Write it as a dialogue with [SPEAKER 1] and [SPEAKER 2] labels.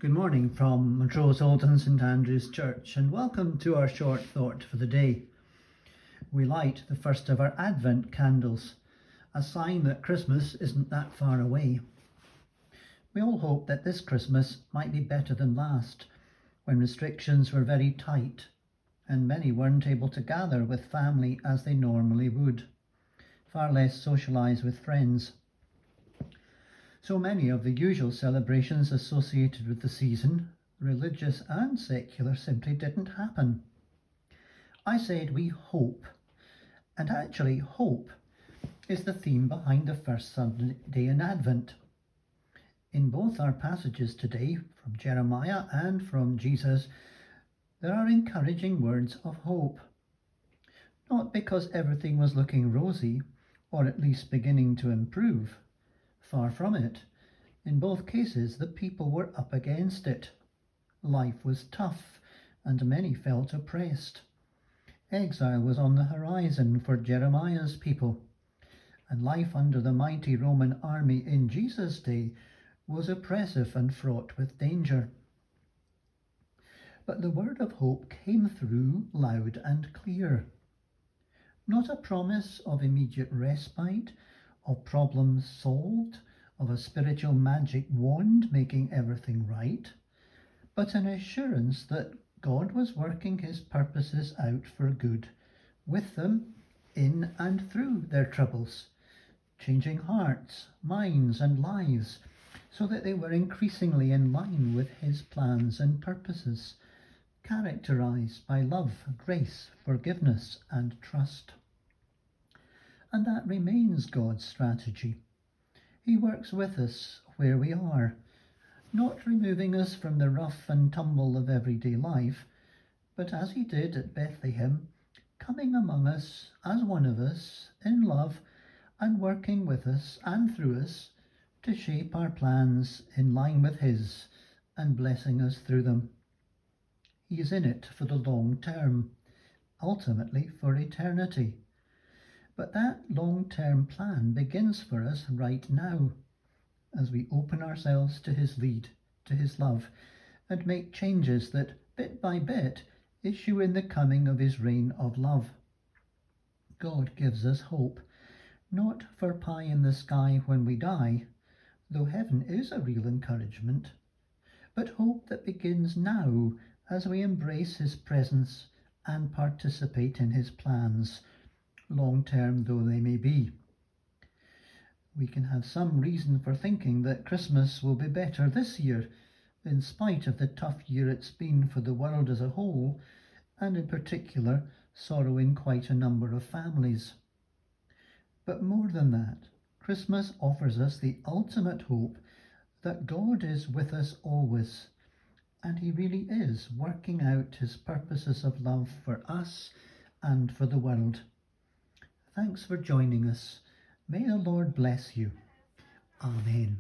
[SPEAKER 1] Good morning from Montrose Alton St Andrew's Church, and welcome to our short thought for the day. We light the first of our Advent candles, a sign that Christmas isn't that far away. We all hope that this Christmas might be better than last, when restrictions were very tight and many weren't able to gather with family as they normally would, far less socialise with friends. So many of the usual celebrations associated with the season, religious and secular, simply didn't happen. I said we hope, and actually hope is the theme behind the first Sunday in Advent. In both our passages today, from Jeremiah and from Jesus, there are encouraging words of hope. Not because everything was looking rosy, or at least beginning to improve. Far from it. In both cases, the people were up against it. Life was tough, and many felt oppressed. Exile was on the horizon for Jeremiah's people, and life under the mighty Roman army in Jesus' day was oppressive and fraught with danger. But the word of hope came through loud and clear. Not a promise of immediate respite, of problems solved, of a spiritual magic wand making everything right, but an assurance that God was working his purposes out for good, with them, in and through their troubles, changing hearts, minds and lives, so that they were increasingly in line with his plans and purposes, characterized by love, grace, forgiveness and trust. And that remains God's strategy. He works with us where we are, not removing us from the rough and tumble of everyday life, but as he did at Bethlehem, coming among us as one of us in love and working with us and through us to shape our plans in line with his and blessing us through them. He is in it for the long term, ultimately for eternity. But that long-term plan begins for us right now, as we open ourselves to his lead, to his love, and make changes that, bit by bit, issue in the coming of his reign of love. God gives us hope, not for pie in the sky when we die, though heaven is a real encouragement, but hope that begins now as we embrace his presence and participate in his plans, long-term though they may be. We can have some reason for thinking that Christmas will be better this year, in spite of the tough year it's been for the world as a whole, and in particular sorrowing quite a number of families. But more than that, Christmas offers us the ultimate hope that God is with us always, and he really is working out his purposes of love for us and for the world. Thanks for joining us. May the Lord bless you. Amen.